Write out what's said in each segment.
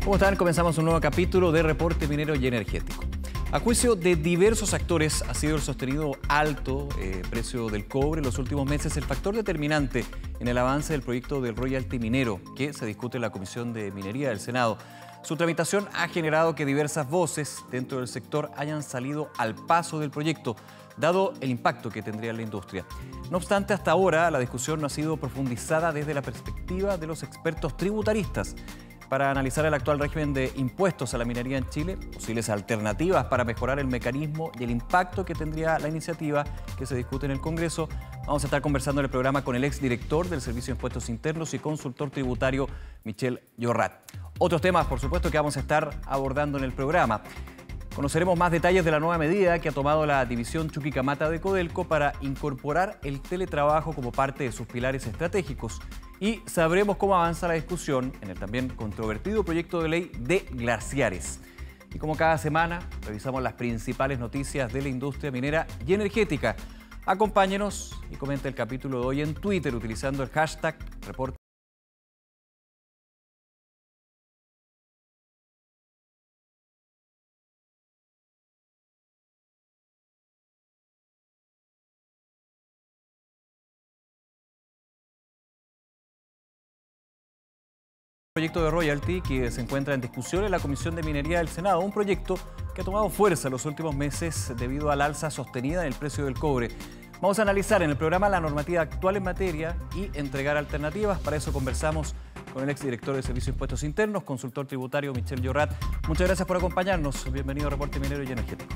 ¿Cómo están? Comenzamos un nuevo capítulo de Reporte Minero y Energético. A juicio de diversos actores, ha sido el sostenido alto precio del cobre en los últimos meses el factor determinante en el avance del proyecto del royalty minero, que se discute en la Comisión de Minería del Senado. Su tramitación ha generado que diversas voces dentro del sector hayan salido al paso del proyecto, dado el impacto que tendría en la industria. No obstante, hasta ahora la discusión no ha sido profundizada desde la perspectiva de los expertos tributaristas. Para analizar el actual régimen de impuestos a la minería en Chile, posibles alternativas para mejorar el mecanismo y el impacto que tendría la iniciativa que se discute en el Congreso, vamos a estar conversando en el programa con el exdirector del Servicio de Impuestos Internos y consultor tributario, Michel Llorrat. Otros temas, por supuesto, que vamos a estar abordando en el programa. Conoceremos más detalles de la nueva medida que ha tomado la división Chuquicamata de Codelco para incorporar el teletrabajo como parte de sus pilares estratégicos. Y sabremos cómo avanza la discusión en el también controvertido proyecto de ley de glaciares. Y como cada semana, revisamos las principales noticias de la industria minera y energética. Acompáñenos y comente el capítulo de hoy en Twitter utilizando el hashtag Reporte. Proyecto de royalty que se encuentra en discusión en la Comisión de Minería del Senado, un proyecto que ha tomado fuerza en los últimos meses debido al alza sostenida en el precio del cobre. Vamos a analizar en el programa la normativa actual en materia y entregar alternativas. Para eso conversamos con el exdirector del Servicio de Impuestos Internos, consultor tributario Michel Llorrat. Muchas gracias por acompañarnos. Bienvenido a Reporte Minero y Energético.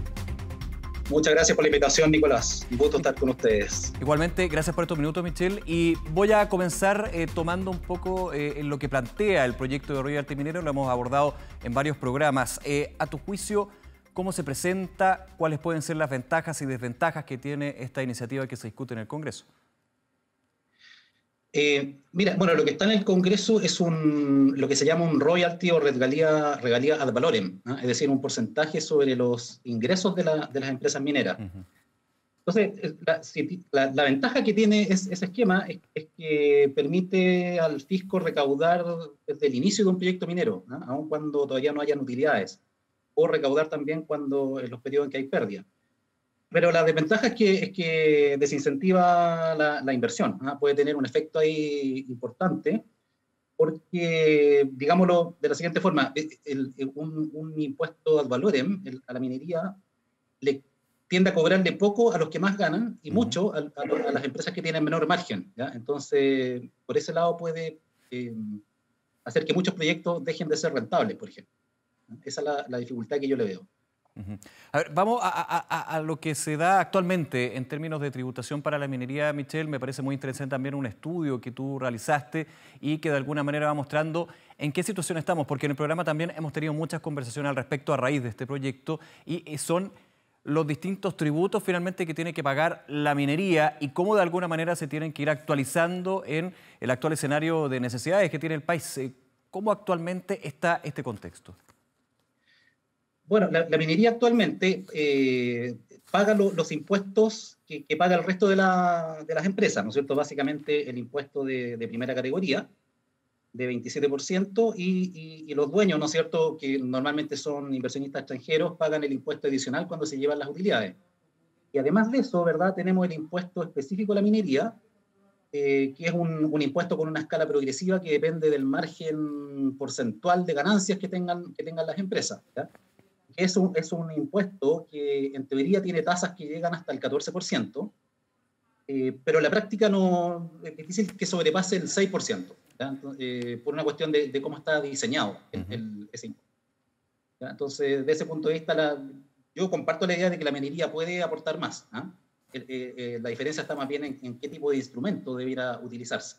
Muchas gracias por la invitación, Nicolás. Un gusto estar con ustedes. Igualmente, gracias por estos minutos, Michel. Y voy a comenzar tomando un poco en lo que plantea el proyecto de royalty minero. Lo hemos abordado en varios programas. A tu juicio, ¿cómo se presenta? ¿Cuáles pueden ser las ventajas y desventajas que tiene esta iniciativa que se discute en el Congreso? Mira, bueno, lo que está en el Congreso es lo que se llama un royalty o regalía ad valorem, ¿no? Es decir, un porcentaje sobre los ingresos de las empresas mineras. Entonces, la ventaja que tiene ese esquema es que permite al fisco recaudar desde el inicio de un proyecto minero, ¿no? Aun cuando todavía no hayan utilidades, o recaudar también cuando en los periodos en que hay pérdida. Pero la desventaja es que desincentiva la inversión, ¿no? Puede tener un efecto ahí importante, porque, digámoslo de la siguiente forma, un impuesto ad valorem a la minería le tiende a cobrarle poco a los que más ganan y mucho a las empresas que tienen menor margen, ¿ya? Entonces, por ese lado puede hacer que muchos proyectos dejen de ser rentables, por ejemplo. Esa es la dificultad que yo le veo. A ver, vamos a lo que se da actualmente en términos de tributación para la minería, Michel. Me parece muy interesante también un estudio que tú realizaste y que de alguna manera va mostrando en qué situación estamos, porque en el programa también hemos tenido muchas conversaciones al respecto a raíz de este proyecto y son los distintos tributos finalmente que tiene que pagar la minería y cómo de alguna manera se tienen que ir actualizando en el actual escenario de necesidades que tiene el país. ¿Cómo actualmente está este contexto? Bueno, la minería actualmente paga los impuestos que paga el resto de las empresas, ¿no es cierto? Básicamente el impuesto de primera categoría, de 27%, y los dueños, ¿no es cierto?, que normalmente son inversionistas extranjeros, pagan el impuesto adicional cuando se llevan las utilidades. Y además de eso, ¿verdad?, tenemos el impuesto específico a la minería, que es un impuesto con una escala progresiva que depende del margen porcentual de ganancias que tengan las empresas, ¿ya? Es un impuesto que en teoría tiene tasas que llegan hasta el 14%, pero en la práctica es difícil que sobrepase el 6%, ¿ya? Por una cuestión de cómo está diseñado ese impuesto, ¿ya? Entonces, de ese punto de vista, yo comparto la idea de que la minería puede aportar más, ¿ah? La diferencia está más bien en qué tipo de instrumento debiera utilizarse.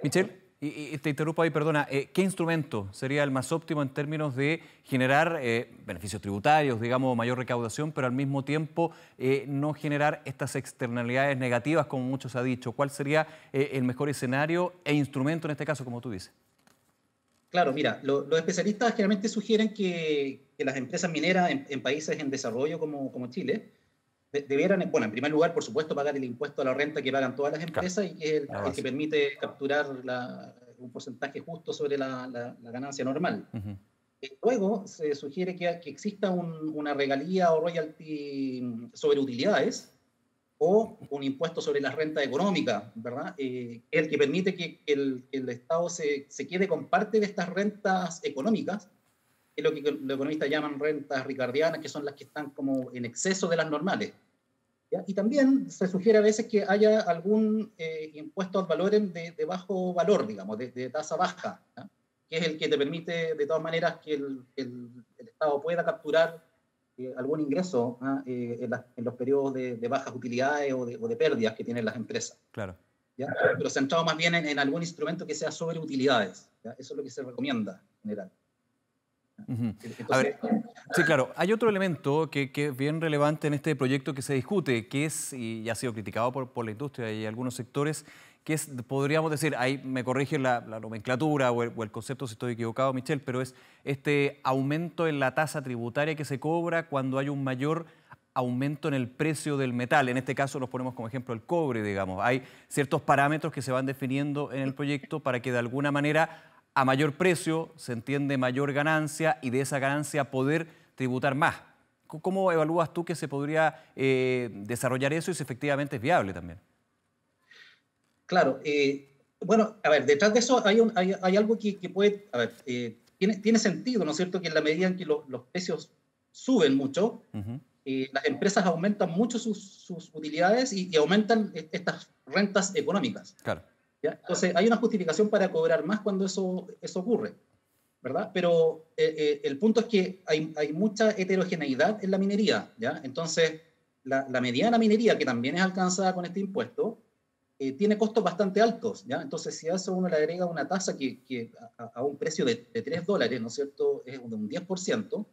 Michel, y te interrumpo ahí, perdona, ¿qué instrumento sería el más óptimo en términos de generar beneficios tributarios, digamos, mayor recaudación, pero al mismo tiempo no generar estas externalidades negativas, como muchos se ha dicho? ¿Cuál sería el mejor escenario e instrumento en este caso, como tú dices? Claro, mira, los especialistas generalmente sugieren que las empresas mineras en países en desarrollo como Chile debieran, bueno, en primer lugar, por supuesto, pagar el impuesto a la renta que pagan todas las empresas, y que es el que permite capturar un porcentaje justo sobre la ganancia normal. Ujú. Luego se sugiere que exista una regalía o royalty sobre utilidades o un impuesto sobre la renta económica, ¿verdad? El que permite que el Estado se quede con parte de estas rentas económicas, que es lo que los economistas llaman rentas ricardianas, que son las que están como en exceso de las normales. ¿Ya? Y también se sugiere a veces que haya algún impuesto al valor de bajo valor, digamos, de tasa baja, ¿ya? Que es el que te permite de todas maneras que el Estado pueda capturar algún ingreso en los periodos de bajas utilidades o de pérdidas que tienen las empresas. Claro. ¿Ya? Pero centrado más bien en algún instrumento que sea sobre utilidades. ¿Ya? Eso es lo que se recomienda en general. Ujú. A Entonces, ver, sí, claro. Hay otro elemento que es bien relevante en este proyecto que se discute, que es, y ha sido criticado por la industria y algunos sectores, que es, podríamos decir, ahí me corrige la nomenclatura o el concepto si estoy equivocado, Michelle, pero es este aumento en la tasa tributaria que se cobra cuando hay un mayor aumento en el precio del metal. En este caso nos ponemos como ejemplo el cobre, digamos. Hay ciertos parámetros que se van definiendo en el proyecto para que de alguna manera a mayor precio se entiende mayor ganancia y de esa ganancia poder tributar más. ¿Cómo evalúas tú que se podría desarrollar eso y si efectivamente es viable también? claro, bueno, a ver, detrás de eso hay algo que puede, a ver, tiene sentido, ¿no es cierto?, que en la medida en que los precios suben mucho, Ujú. las empresas aumentan mucho sus utilidades y aumentan estas rentas económicas. Claro. ¿Ya? Entonces, hay una justificación para cobrar más cuando eso ocurre, ¿verdad? Pero el punto es que hay mucha heterogeneidad en la minería, ¿ya? Entonces, la mediana minería, que también es alcanzada con este impuesto, tiene costos bastante altos, ¿ya? Entonces, si a eso uno le agrega una tasa que a un precio de $3, ¿no es cierto?, es de un 10%,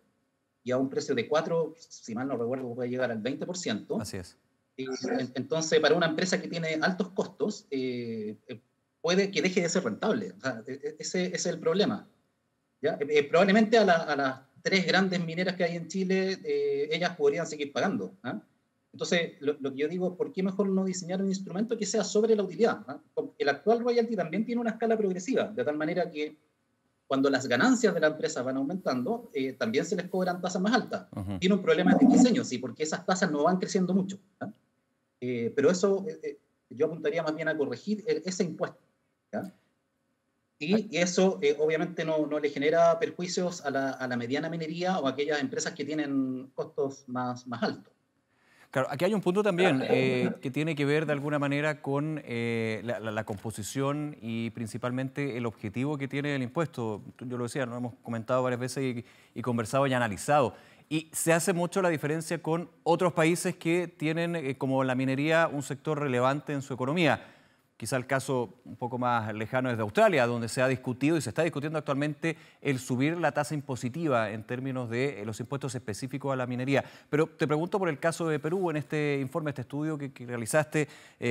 y a un precio de 4, si mal no recuerdo, puede llegar al 20%. Así es. Entonces, para una empresa que tiene altos costos, puede que deje de ser rentable. O sea, ese es el problema. ¿Ya? Probablemente a las tres grandes mineras que hay en Chile, ellas podrían seguir pagando. ¿Ah? Entonces, lo que yo digo, ¿por qué mejor no diseñar un instrumento que sea sobre la utilidad? ¿Ah? El actual royalty también tiene una escala progresiva, de tal manera que cuando las ganancias de la empresa van aumentando, también se les cobran tasas más altas. Ujú. Tiene un problema de diseño, sí, porque esas tasas no van creciendo mucho. ¿Ah? Pero eso yo apuntaría más bien a corregir ese impuesto. ¿Ya? Y eso obviamente no le genera perjuicios a la mediana minería o a aquellas empresas que tienen costos más altos. Claro, aquí hay un punto también que tiene que ver de alguna manera con la composición y principalmente el objetivo que tiene el impuesto. Yo lo decía, lo hemos comentado varias veces y conversado y analizado. Y se hace mucho la diferencia con otros países que tienen como la minería un sector relevante en su economía. Quizá el caso un poco más lejano es de Australia, donde se ha discutido y se está discutiendo actualmente el subir la tasa impositiva en términos de los impuestos específicos a la minería. Pero te pregunto por el caso de Perú, en este informe, este estudio que realizaste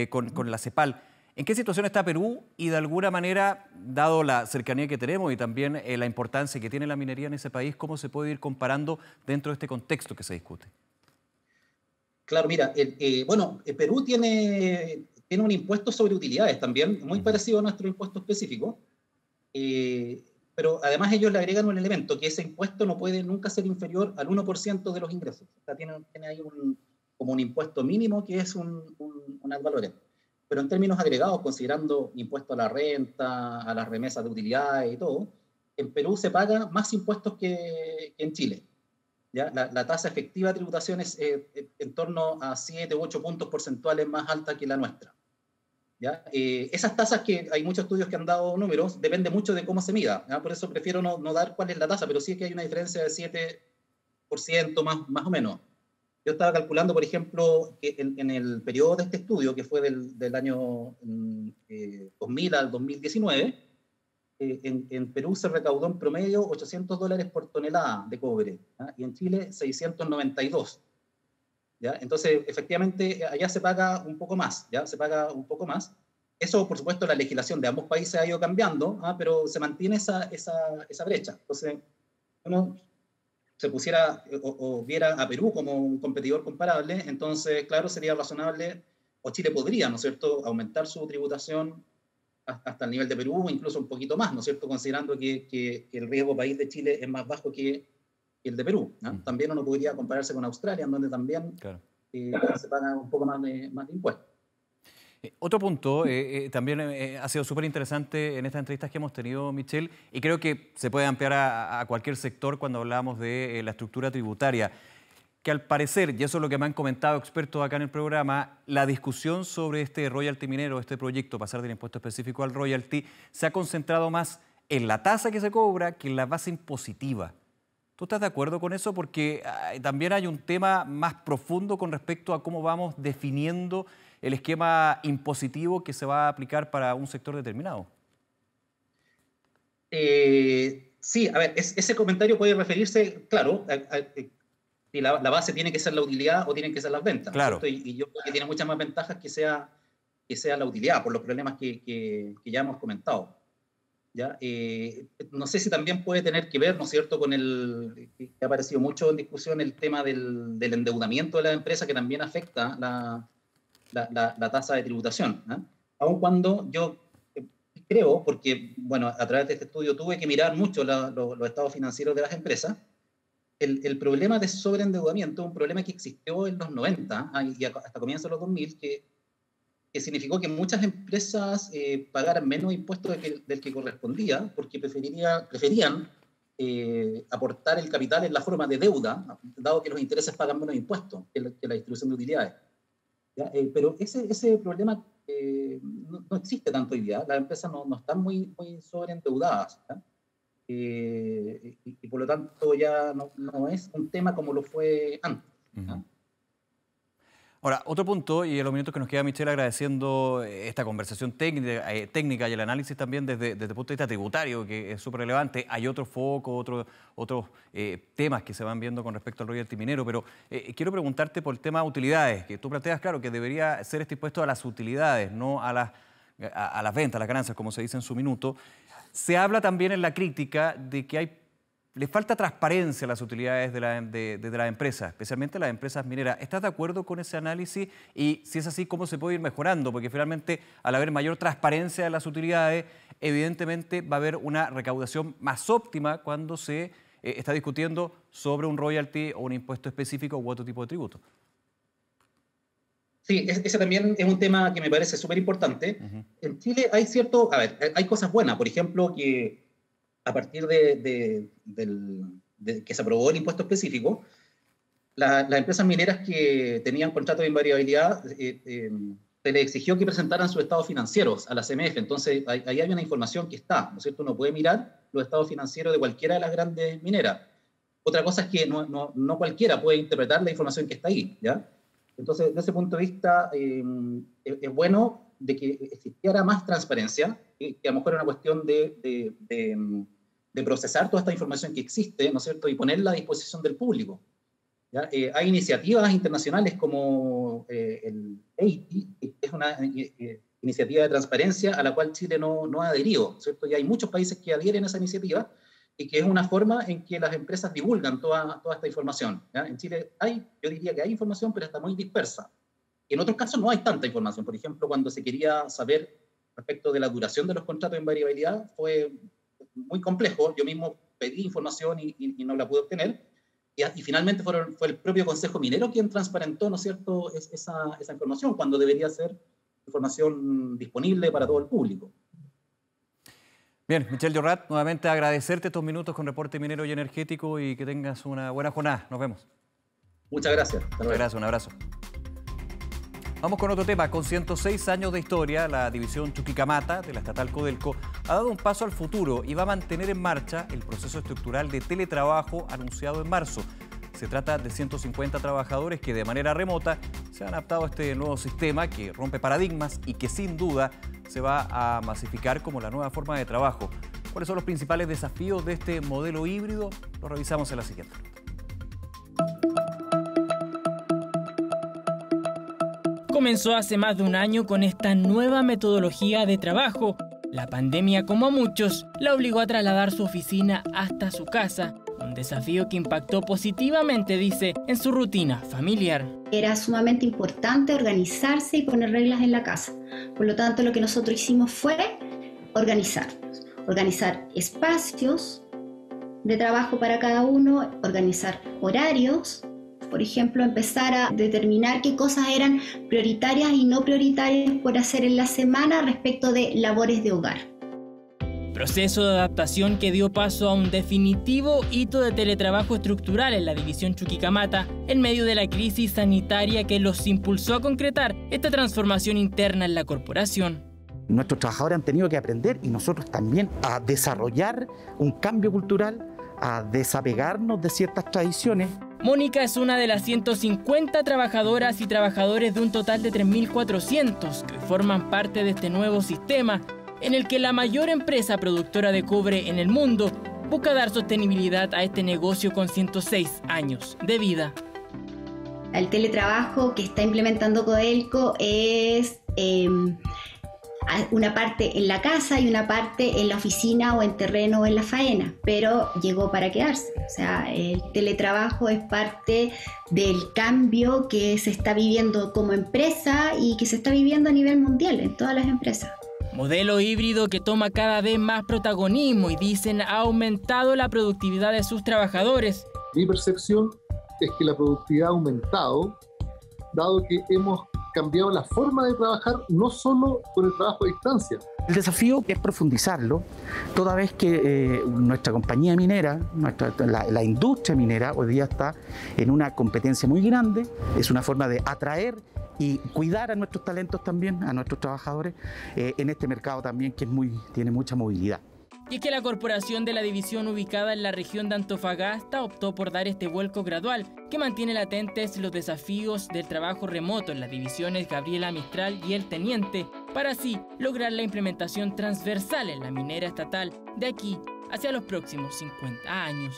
con la CEPAL. ¿En qué situación está Perú? Y de alguna manera, dado la cercanía que tenemos y también la importancia que tiene la minería en ese país, ¿cómo se puede ir comparando dentro de este contexto que se discute? Claro, mira, bueno, Perú tiene un impuesto sobre utilidades también, muy Ujú. parecido a nuestro impuesto específico, pero además ellos le agregan un elemento, que ese impuesto no puede nunca ser inferior al 1% de los ingresos. O sea, tiene ahí como un impuesto mínimo que es un ad valorem. Pero en términos agregados, considerando impuesto a la renta, a las remesas de utilidades y todo, en Perú se paga más impuestos que en Chile. ¿Ya? La tasa efectiva de tributación es en torno a 7 u 8 puntos porcentuales más alta que la nuestra. ¿Ya? Esas tasas, que hay muchos estudios que han dado números, depende mucho de cómo se mida. ¿Ya? Por eso prefiero no dar cuál es la tasa, pero sí es que hay una diferencia de 7% más o menos. Yo estaba calculando, por ejemplo, que en el periodo de este estudio, que fue del año 2000 al 2019, en Perú se recaudó en promedio $800 por tonelada de cobre, ¿ya? Y en Chile 692. ¿Ya? Entonces, efectivamente, allá se paga un poco más, ¿ya? Se paga un poco más. Eso, por supuesto, la legislación de ambos países ha ido cambiando, ¿ah? Pero se mantiene esa brecha. Entonces, uno se pusiera o viera a Perú como un competidor comparable, entonces, claro, sería razonable, o Chile podría, ¿no es cierto?, aumentar su tributación hasta el nivel de Perú, incluso un poquito más, ¿no es cierto?, considerando que el riesgo país de Chile es más bajo que el de Perú, ¿no? También uno podría compararse con Australia, en donde también se paga un poco más de impuestos. Otro punto, también ha sido súper interesante en estas entrevistas que hemos tenido, Michelle, y creo que se puede ampliar a cualquier sector cuando hablamos de la estructura tributaria, que al parecer, y eso es lo que me han comentado expertos acá en el programa, la discusión sobre este royalty minero, este proyecto, pasar del impuesto específico al royalty, se ha concentrado más en la tasa que se cobra que en la base impositiva. ¿Tú estás de acuerdo con eso? Porque también hay un tema más profundo con respecto a cómo vamos definiendo el esquema impositivo que se va a aplicar para un sector determinado. Sí, a ver, ese comentario puede referirse, claro, si la base tiene que ser la utilidad o tienen que ser las ventas. Claro. Y yo creo que tiene muchas más ventajas que sea la utilidad, por los problemas que ya hemos comentado. ¿Ya? No sé si también puede tener que ver, ¿no es cierto?, con que ha aparecido mucho en discusión el tema del endeudamiento de la empresa, que también afecta la tasa de tributación, ¿eh? Aun cuando yo creo, porque bueno, a través de este estudio tuve que mirar mucho los estados financieros de las empresas, el problema de sobreendeudamiento es un problema que existió en los 90 y hasta comienzos de los 2000, que significó que muchas empresas pagaran menos impuestos del que correspondía, porque preferían aportar el capital en la forma de deuda, dado que los intereses pagan menos impuestos que la distribución de utilidades. Pero ese problema no existe tanto hoy día. Las empresas no están muy sobreendeudadas, y por lo tanto ya no es un tema como lo fue antes. Ahora, otro punto, y en los minutos que nos queda, Michelle, agradeciendo esta conversación técnica y el análisis también desde el punto de vista tributario, que es súper relevante. Hay otro foco, otros temas que se van viendo con respecto al royalty minero, pero quiero preguntarte por el tema de utilidades, que tú planteas, claro, que debería ser este impuesto a las utilidades, no a las ventas, a las ganancias, como se dice en su minuto. Se habla también en la crítica de que le falta transparencia a las utilidades de las empresas, especialmente las empresas mineras. ¿Estás de acuerdo con ese análisis? Y si es así, ¿cómo se puede ir mejorando? Porque finalmente, al haber mayor transparencia de las utilidades, evidentemente va a haber una recaudación más óptima cuando se está discutiendo sobre un royalty o un impuesto específico u otro tipo de tributo. Sí, ese también es un tema que me parece súper importante. En Chile hay cosas buenas, por ejemplo, que a partir de que se aprobó el impuesto específico, las empresas mineras que tenían contratos de invariabilidad se les exigió que presentaran sus estados financieros a la CMF. Entonces, ahí hay una información que está, ¿no es cierto? Uno puede mirar los estados financieros de cualquiera de las grandes mineras. Otra cosa es que no cualquiera puede interpretar la información que está ahí, ¿ya? Entonces, desde ese punto de vista, es bueno de que existiera más transparencia, que a lo mejor es una cuestión de procesar toda esta información que existe, ¿no es cierto?, y ponerla a disposición del público. ¿Ya? Hay iniciativas internacionales como el EITI, que es una iniciativa de transparencia a la cual Chile no ha adherido, ¿cierto? Y hay muchos países que adhieren a esa iniciativa y que es una forma en que las empresas divulgan toda esta información. ¿Ya? En Chile yo diría que hay información, pero está muy dispersa. En otros casos no hay tanta información. Por ejemplo, cuando se quería saber respecto de la duración de los contratos de invariabilidad, fue muy complejo. Yo mismo pedí información y no la pude obtener. Y finalmente fue el propio Consejo Minero quien transparentó, ¿no es cierto?, esa información, cuando debería ser información disponible para todo el público. Bien, Michelle Llorrat, nuevamente agradecerte estos minutos con Reporte Minero y Energético y que tengas una buena jornada. Nos vemos. Muchas gracias. Muchas gracias, un abrazo. Vamos con otro tema. Con 106 años de historia, la división Chuquicamata de la estatal Codelco ha dado un paso al futuro y va a mantener en marcha el proceso estructural de teletrabajo anunciado en marzo. Se trata de 150 trabajadores que de manera remota se han adaptado a este nuevo sistema que rompe paradigmas y que sin duda se va a masificar como la nueva forma de trabajo. ¿Cuáles son los principales desafíos de este modelo híbrido? Lo revisamos en la siguiente. Comenzó hace más de un año con esta nueva metodología de trabajo. La pandemia, como a muchos, la obligó a trasladar su oficina hasta su casa. Un desafío que impactó positivamente, dice, en su rutina familiar. Era sumamente importante organizarse y poner reglas en la casa. Por lo tanto, lo que nosotros hicimos fue organizarnos, organizar espacios de trabajo para cada uno, organizar horarios, por ejemplo, empezar a determinar qué cosas eran prioritarias y no prioritarias por hacer en la semana respecto de labores de hogar. Proceso de adaptación que dio paso a un definitivo hito de teletrabajo estructural en la división Chuquicamata en medio de la crisis sanitaria que los impulsó a concretar esta transformación interna en la corporación. Nuestros trabajadores han tenido que aprender, y nosotros también, a desarrollar un cambio cultural, a desapegarnos de ciertas tradiciones. Mónica es una de las 150 trabajadoras y trabajadores de un total de 3.400 que forman parte de este nuevo sistema en el que la mayor empresa productora de cobre en el mundo busca dar sostenibilidad a este negocio con 106 años de vida. El teletrabajo que está implementando Codelco es una parte en la casa y una parte en la oficina o en terreno o en la faena, pero llegó para quedarse. O sea, el teletrabajo es parte del cambio que se está viviendo como empresa y que se está viviendo a nivel mundial en todas las empresas. Modelo híbrido que toma cada vez más protagonismo y dicen ha aumentado la productividad de sus trabajadores. Mi percepción es que la productividad ha aumentado, dado que hemos cambiado la forma de trabajar, no solo con el trabajo a distancia. El desafío es profundizarlo, toda vez que nuestra compañía minera, la industria minera, hoy día está en una competencia muy grande. Es una forma de atraer y cuidar a nuestros talentos también, a nuestros trabajadores, en este mercado también que tiene mucha movilidad. Y es que la corporación de la división ubicada en la región de Antofagasta optó por dar este vuelco gradual que mantiene latentes los desafíos del trabajo remoto en las divisiones Gabriela Mistral y El Teniente, para así lograr la implementación transversal en la minera estatal de aquí hacia los próximos 50 años.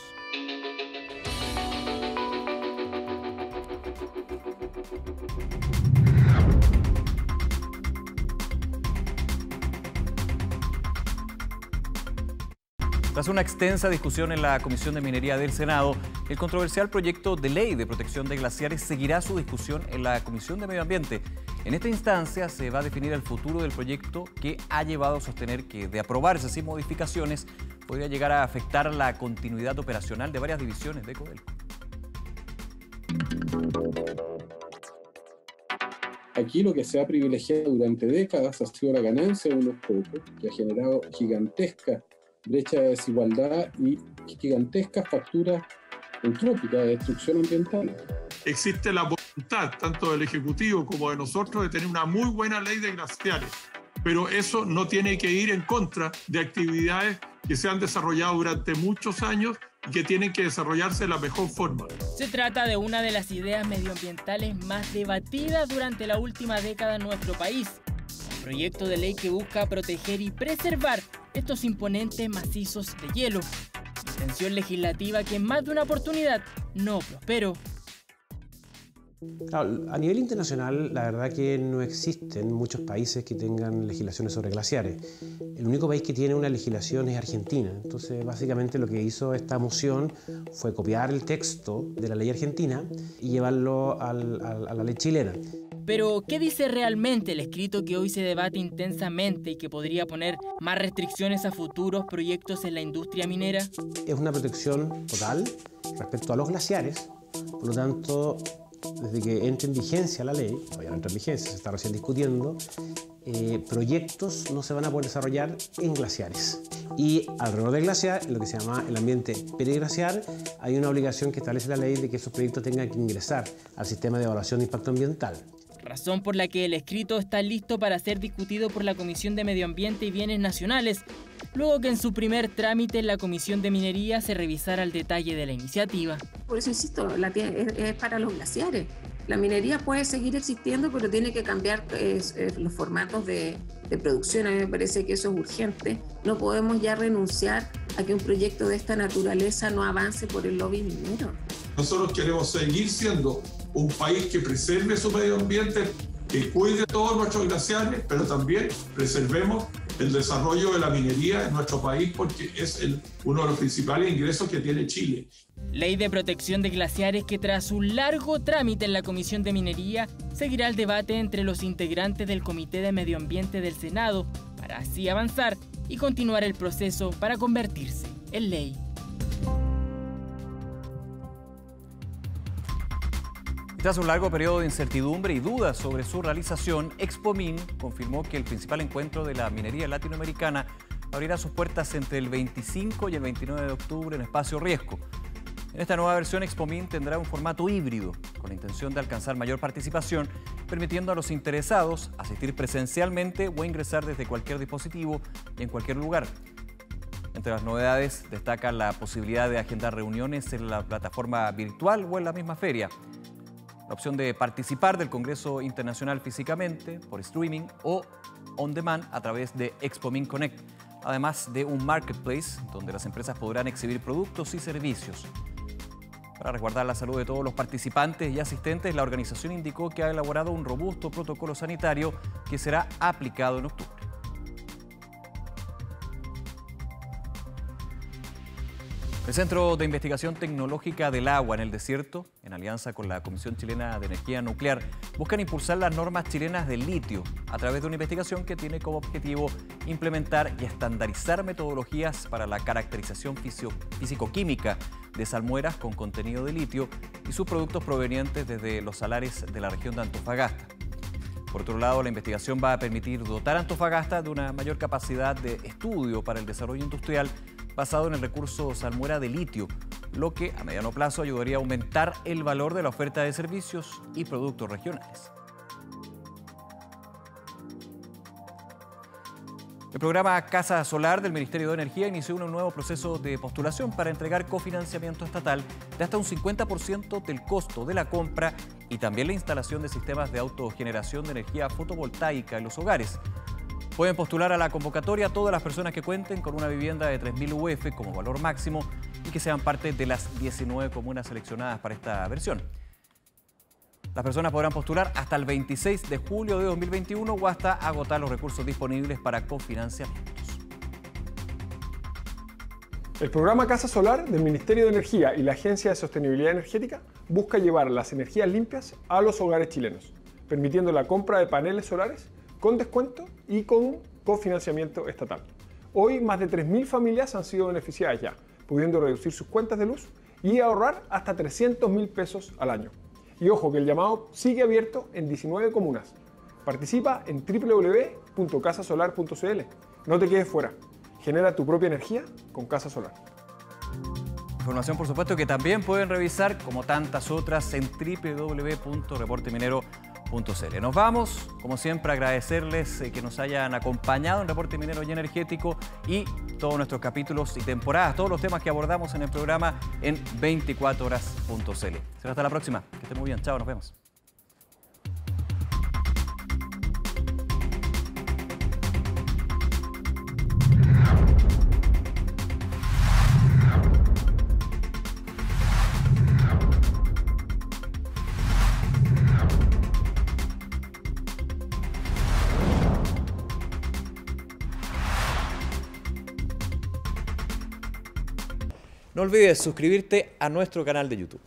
Tras una extensa discusión en la Comisión de Minería del Senado, el controversial proyecto de ley de protección de glaciares seguirá su discusión en la Comisión de Medio Ambiente. En esta instancia se va a definir el futuro del proyecto, que ha llevado a sostener que, de aprobarse sin modificaciones, podría llegar a afectar la continuidad operacional de varias divisiones de Codelco. Aquí lo que se ha privilegiado durante décadas ha sido la ganancia de unos pocos, que ha generado gigantescas brecha de desigualdad y gigantescas facturas entrópicas de destrucción ambiental. Existe la voluntad, tanto del Ejecutivo como de nosotros, de tener una muy buena ley de glaciares, pero eso no tiene que ir en contra de actividades que se han desarrollado durante muchos años y que tienen que desarrollarse de la mejor forma. Se trata de una de las ideas medioambientales más debatidas durante la última década en nuestro país. Un proyecto de ley que busca proteger y preservar estos imponentes macizos de hielo. Intención legislativa que en más de una oportunidad no prosperó. Claro, a nivel internacional, la verdad que no existen muchos países que tengan legislaciones sobre glaciares. El único país que tiene una legislación es Argentina. Entonces, básicamente lo que hizo esta moción fue copiar el texto de la ley argentina y llevarlo a la ley chilena. Pero, ¿qué dice realmente el escrito que hoy se debate intensamente y que podría poner más restricciones a futuros proyectos en la industria minera? Es una protección total respecto a los glaciares, por lo tanto, desde que entre en vigencia la ley, todavía no entra en vigencia, se está recién discutiendo, proyectos no se van a poder desarrollar en glaciares. Y alrededor del glaciar, en lo que se llama el ambiente periglaciar, hay una obligación que establece la ley de que esos proyectos tengan que ingresar al sistema de evaluación de impacto ambiental. Razón por la que el escrito está listo para ser discutido por la Comisión de Medio Ambiente y Bienes Nacionales, luego que en su primer trámite en la Comisión de Minería se revisara el detalle de la iniciativa. Por eso insisto, es para los glaciares. La minería puede seguir existiendo, pero tiene que cambiar los formatos de producción. A mí me parece que eso es urgente. No podemos ya renunciar a que un proyecto de esta naturaleza no avance por el lobby minero. Nosotros queremos seguir siendo un país que preserve su medio ambiente, que cuide todos nuestros glaciares, pero también preservemos el desarrollo de la minería en nuestro país, porque es uno de los principales ingresos que tiene Chile. Ley de protección de glaciares que, tras un largo trámite en la Comisión de Minería, seguirá el debate entre los integrantes del Comité de Medio Ambiente del Senado, para así avanzar y continuar el proceso para convertirse en ley. Tras un largo periodo de incertidumbre y dudas sobre su realización, Expomin confirmó que el principal encuentro de la minería latinoamericana abrirá sus puertas entre el 25 y el 29 de octubre en Espacio Riesco. En esta nueva versión, Expomin tendrá un formato híbrido, con la intención de alcanzar mayor participación, permitiendo a los interesados asistir presencialmente o ingresar desde cualquier dispositivo y en cualquier lugar. Entre las novedades destaca la posibilidad de agendar reuniones en la plataforma virtual o en la misma feria, la opción de participar del Congreso Internacional físicamente, por streaming o on demand a través de Expomin Connect, además de un marketplace donde las empresas podrán exhibir productos y servicios. Para resguardar la salud de todos los participantes y asistentes, la organización indicó que ha elaborado un robusto protocolo sanitario que será aplicado en octubre. El Centro de Investigación Tecnológica del Agua en el Desierto, en alianza con la Comisión Chilena de Energía Nuclear, buscan impulsar las normas chilenas del litio a través de una investigación que tiene como objetivo implementar y estandarizar metodologías para la caracterización físico-química de salmueras con contenido de litio y sus productos provenientes desde los salares de la región de Antofagasta. Por otro lado, la investigación va a permitir dotar a Antofagasta de una mayor capacidad de estudio para el desarrollo industrial basado en el recurso salmuera de litio, lo que a mediano plazo ayudaría a aumentar el valor de la oferta de servicios y productos regionales. El programa Casa Solar del Ministerio de Energía inició un nuevo proceso de postulación para entregar cofinanciamiento estatal de hasta un 50% del costo de la compra y también la instalación de sistemas de autogeneración de energía fotovoltaica en los hogares. Pueden postular a la convocatoria todas las personas que cuenten con una vivienda de 3.000 UF como valor máximo y que sean parte de las 19 comunas seleccionadas para esta versión. Las personas podrán postular hasta el 26 de julio de 2021 o hasta agotar los recursos disponibles para cofinanciamientos. El programa Casa Solar del Ministerio de Energía y la Agencia de Sostenibilidad Energética busca llevar las energías limpias a los hogares chilenos, permitiendo la compra de paneles solares con descuento y con cofinanciamiento estatal. Hoy, más de 3.000 familias han sido beneficiadas ya, pudiendo reducir sus cuentas de luz y ahorrar hasta 300.000 pesos al año. Y ojo que el llamado sigue abierto en 19 comunas. Participa en www.casasolar.cl. No te quedes fuera. Genera tu propia energía con Casa Solar. Información, por supuesto, que también pueden revisar, como tantas otras, en www.reporteminero.cl. Nos vamos, como siempre, agradecerles que nos hayan acompañado en Reporte Minero y Energético y todos nuestros capítulos y temporadas, todos los temas que abordamos en el programa en 24horas.cl. Será hasta la próxima. Que estén muy bien. Chao, nos vemos. No olvides suscribirte a nuestro canal de YouTube.